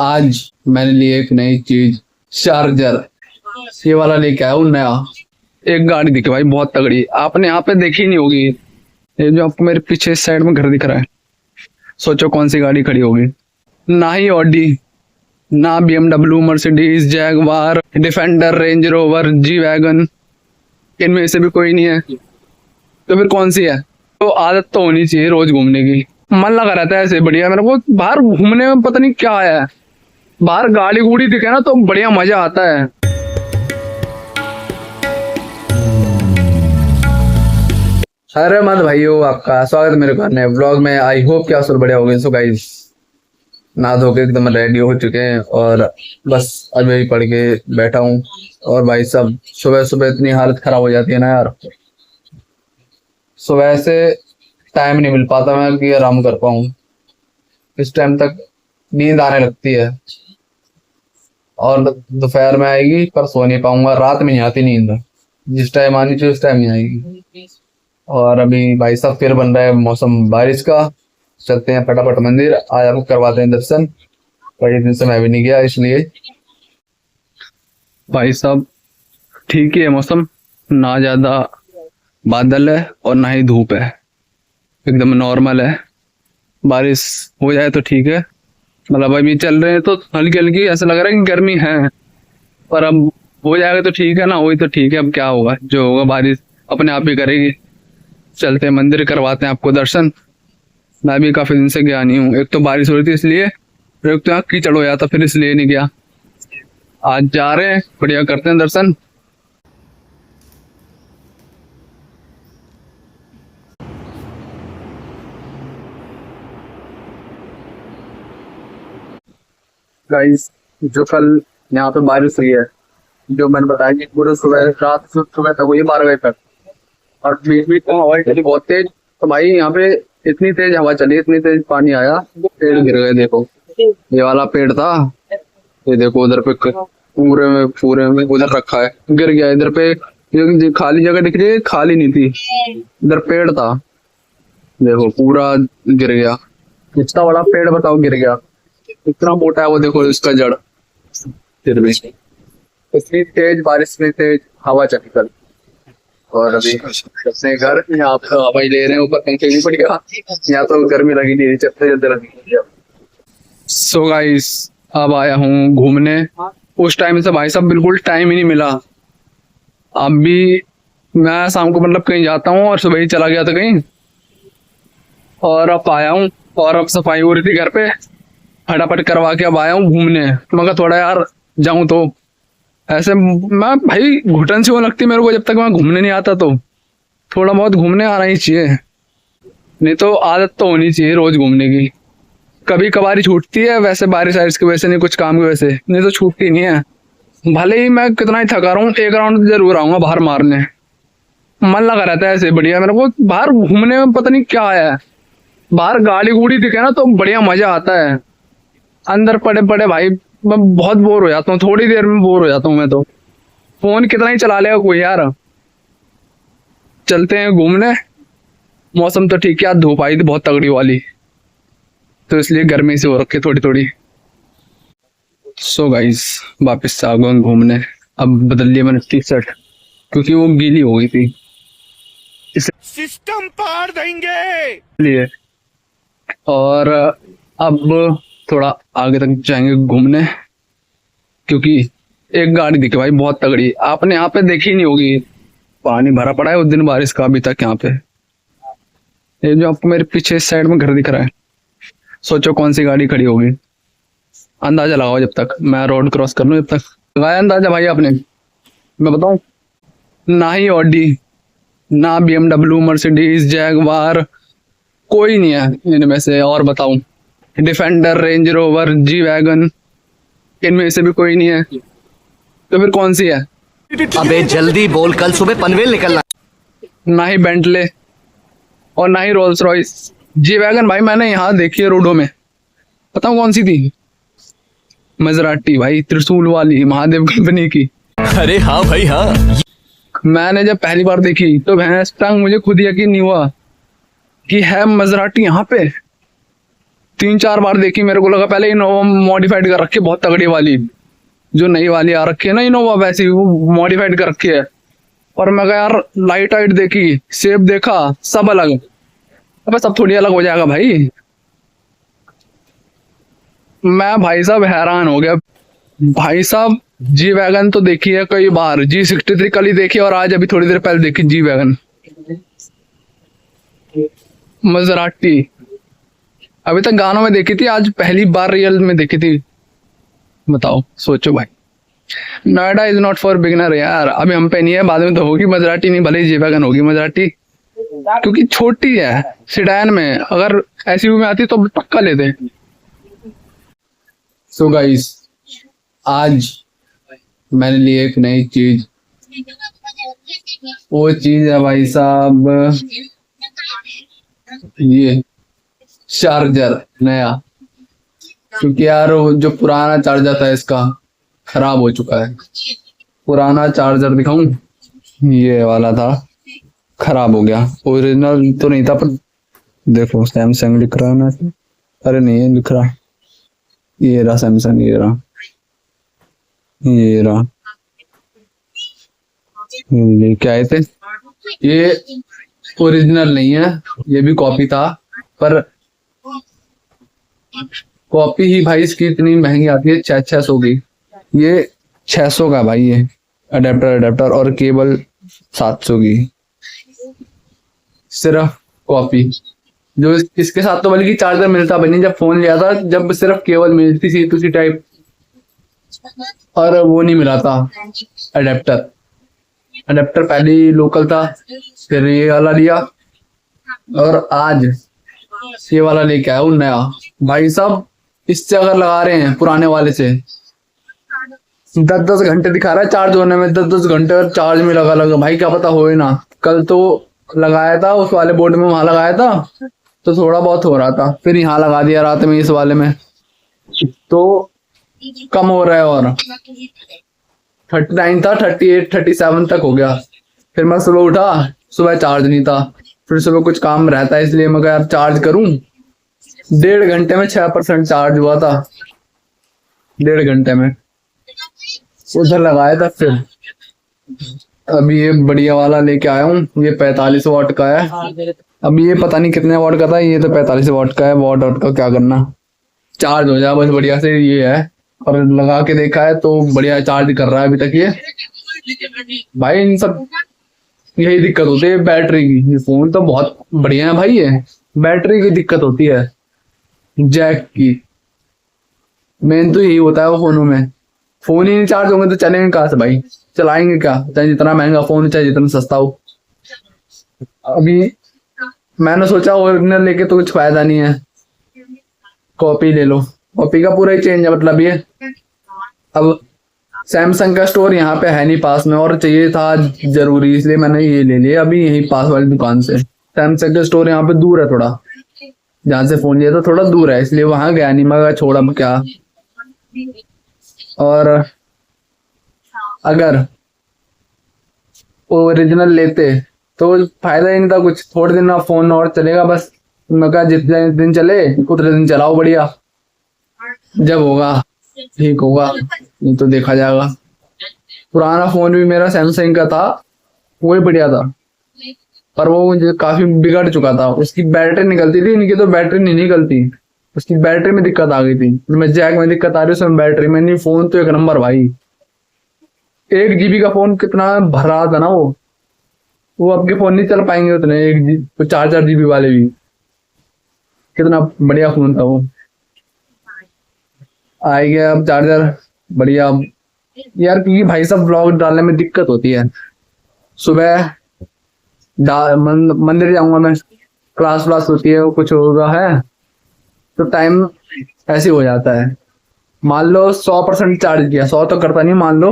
आज मैंने लिए एक नई चीज, चार्जर। ये वाला लेके आया हूँ नया। एक गाड़ी दिखे भाई बहुत तगड़ी, आपने यहाँ पे देखी नहीं होगी। ये जो आपको मेरे पीछे इस साइड में घर दिख रहा है, सोचो कौन सी गाड़ी खड़ी होगी। ना ही ऑडी, ना BMW, Mercedes, Jaguar, defender, range rover, G wagon, इनमें से भी कोई नहीं है। तो फिर कौन सी है? तो आदत तो होनी चाहिए रोज घूमने की। मन लगा रहता है ऐसे बढ़िया। मेरे को बाहर घूमने में पता नहीं क्या है, बाहर गाड़ी गुड़ी दिखे ना तो बढ़िया मजा आता है। अरे मत भाइयों, आपका स्वागत है मेरे को नए व्लॉग में। आई होप कि आप सब बढ़िया हो गए। सो गाइस, नहा धो के एकदम रेडी हो चुके हैं और बस अभी पढ़ के बैठा हूँ। और भाई सब सुबह सुबह इतनी हालत खराब हो जाती है ना यार, सुबह से टाइम नहीं मिल पाता मैं कि आराम कर पाऊँ। इस टाइम तक नींद आने लगती है और दोपहर में आएगी पर सो नहीं पाऊंगा। रात में नहीं आती नींद, जिस टाइम आनी चाहिए उस टाइम नहीं आएगी। और अभी भाई साहब फिर बन रहा है मौसम बारिश का। चलते हैं फटाफट मंदिर, आज आपको करवाते हैं दर्शन। कई दिन से मैं भी नहीं गया, इसलिए भाई साहब ठीक ही है मौसम, ना ज्यादा बादल है और ना ही धूप है, एकदम नॉर्मल है। बारिश हो जाए तो ठीक है, मतलब अभी चल रहे हैं तो हल्की हल्की ऐसा लग रहा है कि गर्मी है, पर अब हो जाएगा तो ठीक है ना, वही तो ठीक है। अब क्या होगा, जो होगा बारिश अपने आप ही करेगी। चलते हैं मंदिर, करवाते हैं आपको दर्शन। मैं भी काफी दिन से गया नहीं हूँ, एक तो बारिश हो रही थी इसलिए, फिर एक तो यहाँ कीचड़ हो जाता फिर इसलिए नहीं गया। आज जा रहे हैं, बढ़िया करते हैं दर्शन। गाइस, जो कल यहाँ पे बारिश हुई है, जो मैंने बताया कि पूरे सुबह रात से सुबह तक हुई 12 बजे तक, और बीच बीच में हवा चली बहुत तेज। तो भाई यहाँ पे इतनी तेज हवा चली, इतनी तेज पानी आया, पेड़ गिर गए। देखो ये वाला पेड़ था, ये देखो उधर पे पूरे में उधर रखा है, गिर गया। इधर पे ये खाली जगह दिख रही है, खाली नहीं थी, इधर पेड़ था, देखो पूरा गिर गया। इतना बड़ा पेड़ बताओ गिर गया, इतना मोटा है वो, देखो इसका जड़। फिर भी इतनी तेज बारिश में तेज हवा चली कल। और अभी अपने घर यहाँ पे हवा ले रहे हैं, ऊपर पंखे भी पड़ गया, यहाँ तो गर्मी लगी नहीं, चलते लगी। सो गाइस, अब आया हूँ घूमने। उस टाइम से भाई साहब बिल्कुल टाइम ही नहीं मिला। अब भी मैं शाम को मतलब कहीं जाता हूँ और सुबह ही चला गया था कहीं, और अब आया हूँ और अब सफाई हो रही थी घर पे, फटाफट करवा के अब आया हूँ घूमने। मगर थोड़ा यार जाऊं तो ऐसे मैं भाई घुटन सी वो लगती मेरे को, जब तक मैं घूमने नहीं आता तो थोड़ा बहुत घूमने आना ही चाहिए, नहीं तो आदत तो होनी चाहिए रोज घूमने की। कभी कभारी छूटती है, वैसे बारिश वारिश की वजह से नहीं, कुछ काम की वजह से, नहीं तो छूटती नहीं है। भले ही मैं कितना ही थका रहा हूँ, एक राउंड जरूर आऊंगा बाहर मारने। मन लगा रहता है ऐसे बढ़िया। मेरे को बाहर घूमने में पता नहीं क्या है, बाहर गाड़ी गुड़ी दिखे ना तो बढ़िया मजा आता है। अंदर पड़े पड़े भाई मैं बहुत बोर हो जाता हूँ, थोड़ी देर में बोर हो जाता हूँ मैं तो। फोन कितना ही चला लेगा कोई यार। चलते हैं घूमने, मौसम तो ठीक है, धूप आई थी बहुत तगड़ी वाली, तो इसलिए गर्मी से हो रखी थोड़ी थोड़ी। सो गाइस, वापस से आ गए घूमने। अब बदल लिया मैंने टी शर्ट, क्योंकि वो गीली हो गई थी, सिस्टम पार देंगे इसलिए। और अब थोड़ा आगे तक जाएंगे घूमने, क्योंकि एक गाड़ी दिखे भाई बहुत तगड़ी, आपने यहाँ पे देखी नहीं होगी। पानी भरा पड़ा है उस दिन बारिश का अभी तक यहाँ पे। ये जो आपको मेरे पीछे इस साइड में घर दिख रहा है, सोचो कौन सी गाड़ी खड़ी होगी। अंदाजा लगाओ जब तक मैं रोड क्रॉस कर लूं। जब तक लगाया अंदाजा भाई आपने, मैं बताऊं, ना ही ऑडी, ना BMW, मर्सिडीज, जैगवार, कोई नहीं है इनमें से। और बताऊं, defender, range rover, G wagon, इनमें से भी कोई नहीं है। तो फिर कौन सी है? अबे जल्दी बोल, कल सुबह पनवेल निकलना। ना ही बेंटले और ना ही रोल्स रॉयस। जी वैगन भाई मैंने यहाँ देखी है रोडों में, बताऊं कौन सी थी? मजराटी भाई, त्रिशूल वाली, महादेव कंपनी की। अरे हाँ भाई हाँ। मैंने जब पहली बार देखी तो भैंस टांग मुझे खुद यकीन नहीं हुआ कि है मजराटी यहाँ पे। 3-4 बार देखी, मेरे को लगा पहले इनोवा मॉडिफाइड कर रखी है बहुत तगड़ी वाली, जो नई वाली आ रखी है ना इनोवा, वैसी वो मॉडिफाइड कर रखी है। और मैं कहा यार लाइट वाइट देखी, शेप देखा, सब अलग। अबे सब थोड़ी अलग हो जाएगा भाई। मैं भाई साहब हैरान हो गया। भाई साहब जी वैगन तो देखी है कई बार, G63 कल ही देखी और आज अभी थोड़ी देर पहले देखी जी वैगन। मजराटी अभी तक गानों में देखी थी, आज पहली बार रियल में देखी थी। बताओ, सोचो भाई। Noida is not for beginner यार, अभी हम पे नहीं है, बाद में तो होगी मजराटी, नहीं भले जी वैगन होगी मजराटी, क्योंकि छोटी है सिडान में। अगर एसयूवी में आती तो पक्का लेते। सो गाइस, आज मैंने ली एक नई चीज। वो चीज है भाई साहब ये चार्जर नया, क्योंकि यार वो जो पुराना चार्जर था इसका खराब हो चुका है। पुराना चार्जर दिखाऊं, ये वाला था, खराब हो गया। ओरिजिनल तो नहीं था, पर देखो सैमसंग लिख रहा है ना, अरे नहीं ये लिख रहा, ये रहा सैमसंग, ये रहा, ये रहा, ये लेके आए थे। ये ओरिजिनल नहीं है, ये भी कॉपी था, पर कॉपी ही भाई इसकी इतनी महंगी आती है, 600 की। ये 600 का भाई, ये अडेप्टर और केबल 700 की, सिर्फ कॉपी। जो इसके साथ तो बल्कि चार्जर मिलता भी नहीं, जब फोन लिया था जब सिर्फ केबल मिलती थी उसी टाइप, और वो नहीं मिला था अडेप्टर। अडेप्टर पहले ही लोकल था, फिर ये वाला लिया, और आज ये वाला लेके आया हूँ नया। भाई साहब इससे अगर लगा रहे हैं पुराने वाले से, 10-10 घंटे दिखा रहा है चार्ज होने में, 10-10 घंटे और चार्ज में लगा भाई, क्या पता होए ना। कल तो लगाया था उस वाले बोर्ड में, वहां लगाया था तो थोड़ा बहुत हो रहा था, फिर यहाँ लगा दिया रात में इस वाले में, तो कम हो रहा है। और 39 था, 38-37 तक हो गया। फिर मैं सुबह उठा, सुबह चार्ज नहीं था, फिर सुबह कुछ काम रहता है इसलिए मैं यार चार्ज करूं। 1.5 घंटे में 6% चार्ज हुआ था, 1.5 घंटे में। उधर लगाया था, फिर अभी ये बढ़िया वाला लेके आया हूँ, ये 45 वाट का है। अभी ये पता नहीं कितने वाट का था, ये तो 45 वाट का है। वाट का क्या करना, चार्ज हो जाए बस बढ़िया से, ये है। और लगा के देखा है तो बढ़िया चार्ज कर रहा है अभी तक ये। भाई इन सब यही दिक्कत होती है बैटरी की। ये फोन तो बहुत बढ़िया है भाई, ये बैटरी की दिक्कत होती है, जैक की। मेन तो यही होता है वो फोनों में। फोन ही नहीं चार्ज होंगे तो चलेंगे कहाँ से भाई, चलाएंगे क्या, चाहे जितना महंगा फोन चाहे जितना सस्ता हो। अभी मैंने सोचा ओरिजिनल लेके तो कुछ फायदा नहीं है, कॉपी ले लो। कॉपी का पूरा ही चेंज है मतलब ये। अब सैमसंग का स्टोर यहाँ पे है नहीं पास में, और चाहिए था जरूरी, इसलिए मैंने ये ले लिया अभी यही पास वाली दुकान से। सैमसंग का स्टोर यहाँ पे दूर है थोड़ा, जहाँ से फोन लिया था थोड़ा दूर है, इसलिए वहां गया नहीं, मगर छोड़ा क्या। और अगर ओरिजिनल लेते तो फायदा ही नहीं था कुछ, थोड़े दिन फोन और चलेगा बस। मैं कहा जितने दिन चले उतने दिन चलाओ बढ़िया, जब होगा ठीक होगा, नहीं तो देखा जाएगा। पुराना फोन भी मेरा सैमसंग का था, वो ही बढ़िया था, पर वो मुझे काफी बिगड़ चुका था। उसकी बैटरी निकलती थी, इनकी तो बैटरी नहीं निकलती, उसकी बैटरी में दिक्कत आ गई थी। मैं जैक में दिक्कत आ रही है, उसमें बैटरी में नहीं। फोन तो एक नंबर भाई, 1 GB का फोन कितना भर रहा था ना वो आपके फोन नहीं चल पाएंगे उतने, 4-4 GB वाले भी। कितना बढ़िया फोन था वो। आ गया अब चार्जर बढ़िया यार, क्योंकि भाई साहब ब्लॉग डालने में दिक्कत होती है। सुबह मंदिर जाऊंगा मैं, क्लास व्लास होती है, वो कुछ होगा है तो टाइम ऐसे हो जाता है। मान लो 100% चार्ज किया, 100 तो करता नहीं, मान लो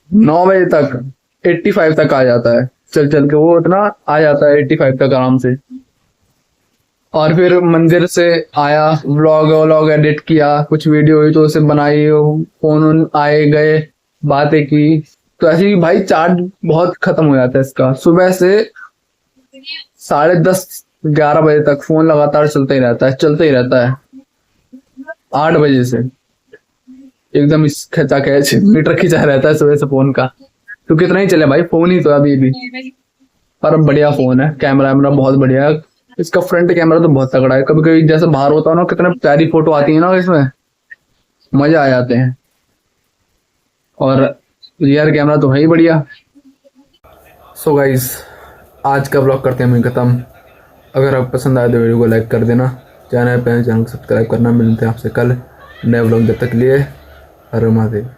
9 बजे तक 85 तक आ जाता है, चल चल के वो इतना आ जाता है 85 तक आराम से। और फिर मंदिर से आया, व्लॉग एडिट किया, कुछ वीडियो हुई तो उसे बनाई, फोन आए गए, बातें की, तो ऐसे ही भाई चार्ज बहुत खत्म हो जाता है इसका। सुबह से 10:30 11 बजे तक फोन लगातार चलता ही रहता है, चलता ही रहता है। 8 बजे से एकदम इस खचा खच मीटर खिंचा रहता है सुबह से फोन का। तो कितना ही चले भाई, फोन ही तो है अभी भी। पर बढ़िया फोन है, कैमरा वैमरा बहुत बढ़िया है। इसका फ्रंट कैमरा तो बहुत तगड़ा है। कभी कभी जैसे बाहर होता है ना, कितने प्यारी फोटो आती है ना इसमें, मजा आ जाते हैं। और रियर कैमरा तो है ही बढ़िया। सो गाइस, आज का ब्लॉग करते हैं हम खत्म। अगर आपको पसंद आए तो वीडियो को लाइक कर देना, चैनल को सब्सक्राइब करना। मिलते हैं आपसे कल नए ब्लॉग, जब तक के लिए हर महादेव।